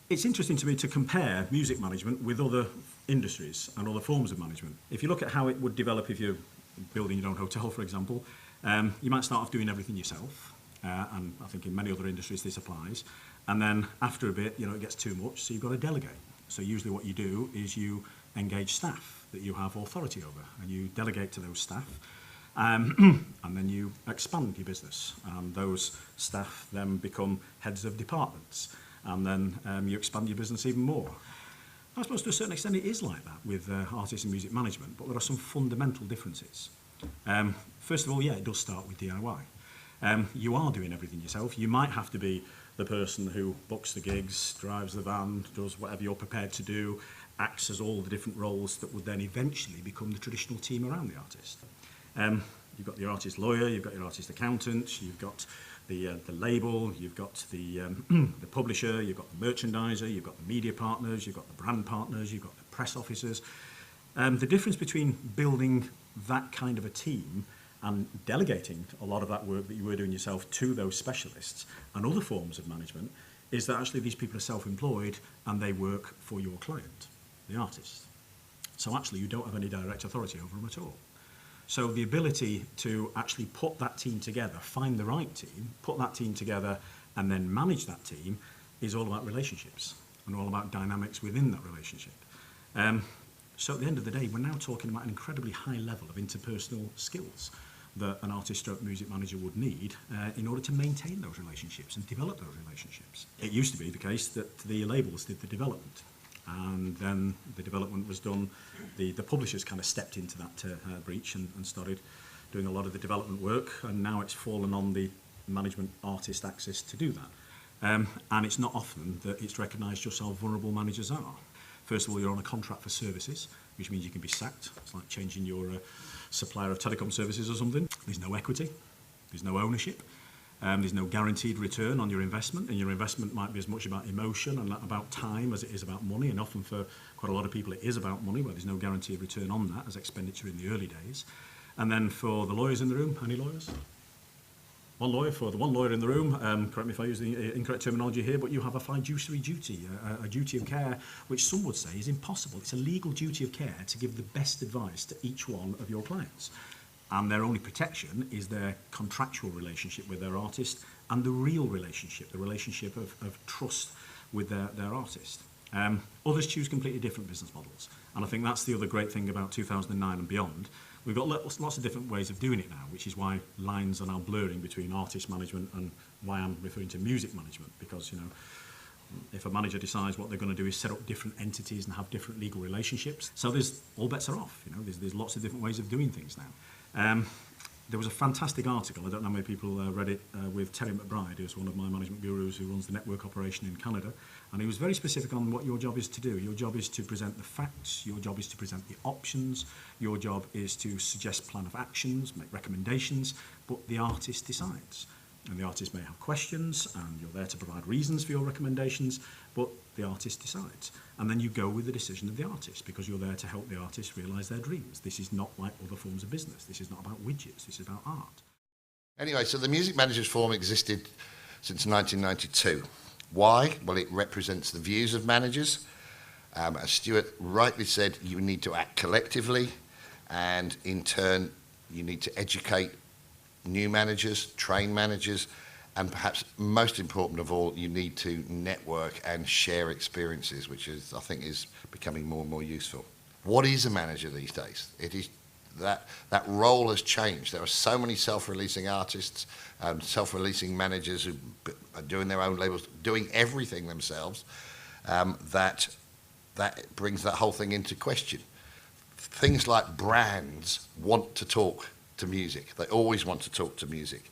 It's interesting to me to compare music management with other industries and other forms of management. If you look at how it would develop if you're building your own hotel, for example, you might start off doing everything yourself, and I think in many other industries this applies. And then after a bit, it gets too much, so you've got to delegate. So usually what you do is you engage staff that you have authority over, and you delegate to those staff, and then you expand your business. And those staff then become heads of departments, and then you expand your business even more. I suppose to a certain extent it is like that with artists and music management, but there are some fundamental differences. First of all, yeah, it does start with DIY. You are doing everything yourself. You might have to be the person who books the gigs, drives the van, does whatever you're prepared to do, acts as all the different roles that would then eventually become the traditional team around the artist. You've got your artist lawyer, you've got your artist accountant, you've got the label, you've got the publisher, you've got the merchandiser, you've got the media partners, you've got the brand partners, you've got the press officers. The difference between building that kind of a team and delegating a lot of that work that you were doing yourself to those specialists and other forms of management is that actually these people are self-employed and they work for your client, the artist. So actually you don't have any direct authority over them at all. So the ability to actually put that team together, find the right team, put that team together and then manage that team is all about relationships and all about dynamics within that relationship. So at the end of the day, we're now talking about an incredibly high level of interpersonal skills that an artist stroke music manager would need in order to maintain those relationships and develop those relationships. It used to be the case that the labels did the development, and then the development was done, the publishers kind of stepped into that breach and started doing a lot of the development work, and now it's fallen on the management artist axis to do that. And it's not often that it's recognised just how vulnerable managers are. First of all, you're on a contract for services, which means you can be sacked. It's like changing your supplier of telecom services or something. There's no equity, there's no ownership, there's no guaranteed return on your investment, and your investment might be as much about emotion and about time as it is about money, and often for quite a lot of people it is about money, where there's no guaranteed return on that as expenditure in the early days. And then for the lawyers in the room, any lawyers? One lawyer, for the one lawyer in the room, correct me if I use the incorrect terminology here, but you have a fiduciary duty, a duty of care, which some would say is impossible. It's a legal duty of care to give the best advice to each one of your clients. And their only protection is their contractual relationship with their artist and the real relationship, the relationship of trust with their artist. Others choose completely different business models. And I think that's the other great thing about 2009 and beyond. We've got lots of different ways of doing it now, which is why lines are now blurring between artist management and why I'm referring to music management, because, if a manager decides what they're going to do is set up different entities and have different legal relationships, so all bets are off. There's lots of different ways of doing things now. There was a fantastic article, I don't know how many people read it, with Terry McBride, who's one of my management gurus who runs the network operation in Canada, and he was very specific on what your job is to do. Your job is to present the facts, your job is to present the options, your job is to suggest plan of actions, make recommendations, but the artist decides. And the artist may have questions, and you're there to provide reasons for your recommendations, but the artist decides. And then you go with the decision of the artist, because you're there to help the artist realise their dreams. This is not like other forms of business. This is not about widgets. This is about art. Anyway, so the Music Managers Forum existed since 1992. Why? Well, it represents the views of managers. As Stuart rightly said, you need to act collectively, and in turn, you need to educate new managers, train managers, and perhaps most important of all, you need to network and share experiences, which is, I think, is becoming more and more useful. What is a manager these days? It is that role has changed. There are so many self-releasing artists, self-releasing managers who are doing their own labels, doing everything themselves, that brings that whole thing into question. Things like brands want to talk to music. They always want to talk to music.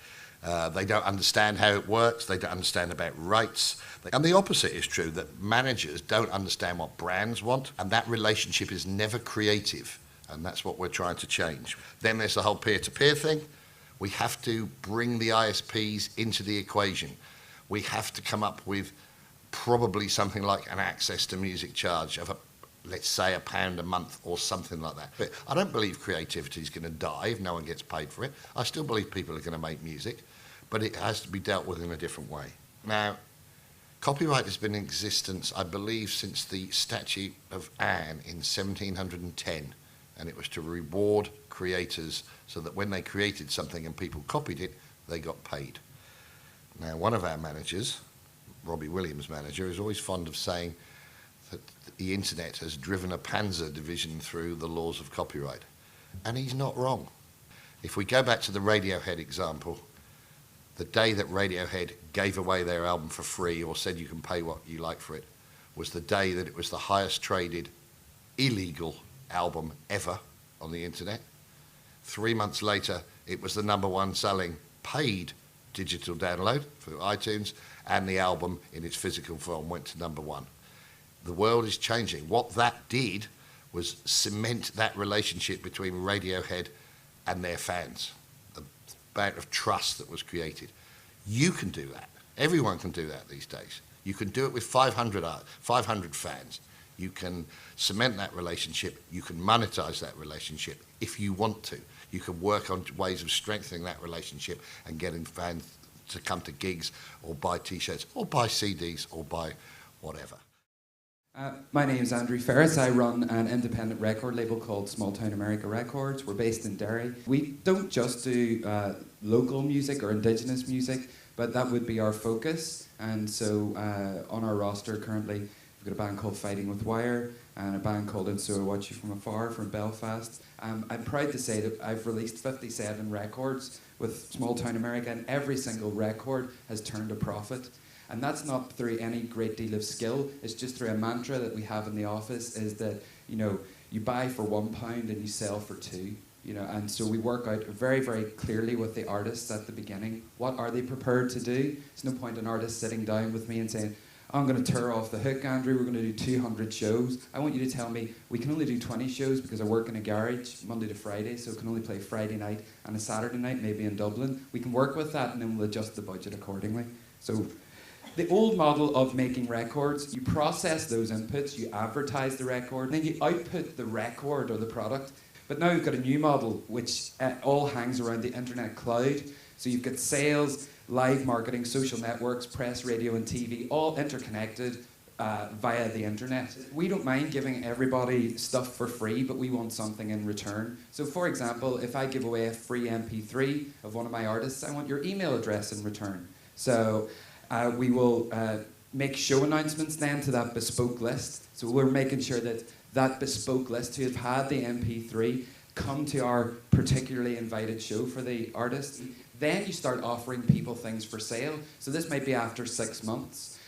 They don't understand how it works. They don't understand about rights. And the opposite is true, that managers don't understand what brands want, and that relationship is never creative, and that's what we're trying to change. Then there's the whole peer-to-peer thing. We have to bring the ISPs into the equation. We have to come up with probably something like an access to music charge of let's say £1 a month or something like that. But I don't believe creativity is going to die if no one gets paid for it. I still believe people are going to make music, but it has to be dealt with in a different way. Now, Copyright has been in existence, I believe, since the Statute of Anne in 1710, and it was to reward creators so that when they created something and people copied it, they got paid. Now, one of our managers, Robbie Williams' manager, is always fond of saying that the internet has driven a panzer division through the laws of copyright. And he's not wrong. If we go back to the Radiohead example, the day that Radiohead gave away their album for free or said you can pay what you like for it was the day that it was the highest traded illegal album ever on the internet. 3 months later, it was the #1 selling paid digital download for iTunes, and the album in its physical form went to #1. The world is changing. What that did was cement that relationship between Radiohead and their fans, the amount of trust that was created. You can do that. Everyone can do that these days. You can do it with 500 fans. You can cement that relationship. You can monetize that relationship if you want to. You can work on ways of strengthening that relationship and getting fans to come to gigs or buy T-shirts or buy CDs or buy whatever. My name is Andrew Ferris. I run an independent record label called Smalltown America Records. We're based in Derry. We don't just do local music or indigenous music, but that would be our focus. And so on our roster currently, we've got a band called Fighting with Wire and a band called Instigating from Afar from Belfast. I'm proud to say that I've released 57 records with Smalltown America, and every single record has turned a profit. And that's not through any great deal of skill. It's just through a mantra that we have in the office, is that, you know, you buy for £1 and you sell for £2. You know, and so we work out very, very clearly with the artists at the beginning. What are they prepared to do? There's no point an artist sitting down with me and saying, I'm going to tear off the hook, Andrew, we're going to do 200 shows. I want you to tell me, we can only do 20 shows because I work in a garage Monday to Friday, so I can only play Friday night and a Saturday night, maybe in Dublin. We can work with that and then we'll adjust the budget accordingly. So the old model of making records, you process those inputs, you advertise the record, and then you output the record or the product. But now we've got a new model which all hangs around the internet cloud. So you've got sales, live marketing, social networks, press, radio and TV, all interconnected via the internet. We don't mind giving everybody stuff for free, but we want something in return. So for example, if I give away a free MP3 of one of my artists, I want your email address in return. So we will make show announcements then to that bespoke list. So we're making sure that that bespoke list who have had the MP3 come to our particularly invited show for the artist. Then you start offering people things for sale. So this might be after 6 months.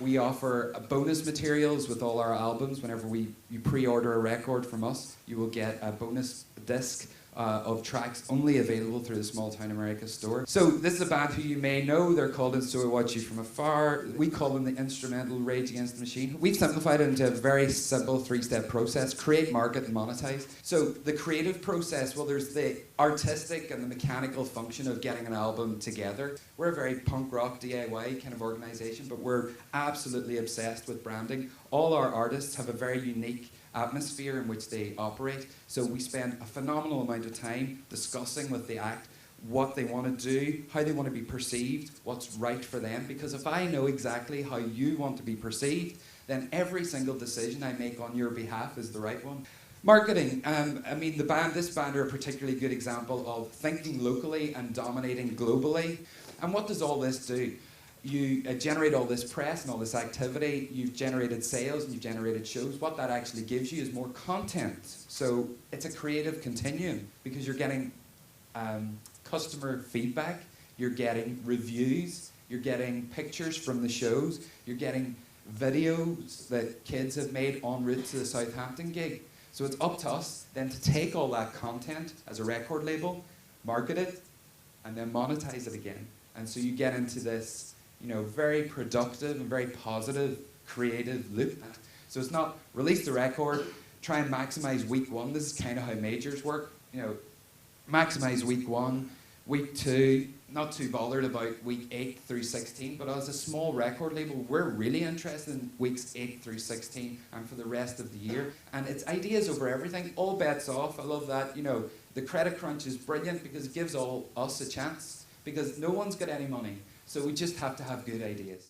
We offer bonus materials with all our albums. Whenever you pre-order a record from us, you will get a bonus disc of tracks only available through the Smalltown America store. So this is a band who you may know. They're called Instigating from Afar. We call them the instrumental Rage Against the Machine. We've simplified it into a very simple 3-step process: create, market, and monetize. So the creative process, well, there's the artistic and the mechanical function of getting an album together. We're a very punk rock DIY kind of organization, but we're absolutely obsessed with branding. All our artists have a very unique atmosphere in which they operate. So we spend a phenomenal amount of time discussing with the act what they want to do, how they want to be perceived, what's right for them. Because if I know exactly how you want to be perceived, then every single decision I make on your behalf is the right one. Marketing. I mean, this band are a particularly good example of thinking locally and dominating globally. And what does all this do? You generate all this press and all this activity, you've generated sales and you've generated shows. What that actually gives you is more content. So it's a creative continuum because you're getting customer feedback, you're getting reviews, you're getting pictures from the shows, you're getting videos that kids have made en route to the Southampton gig. So it's up to us then to take all that content as a record label, market it, and then monetize it again. And so you get into this, you know, very productive and very positive creative loop. So it's not release the record, try and maximize week 1. This is kind of how majors work. You know, maximize week 1, week 2, not too bothered about week 8 through 16, but as a small record label, we're really interested in weeks 8 through 16 and for the rest of the year. And it's ideas over everything, all bets off. I love that. You know, the credit crunch is brilliant because it gives all us a chance, because no one's got any money. So we just have to have good ideas.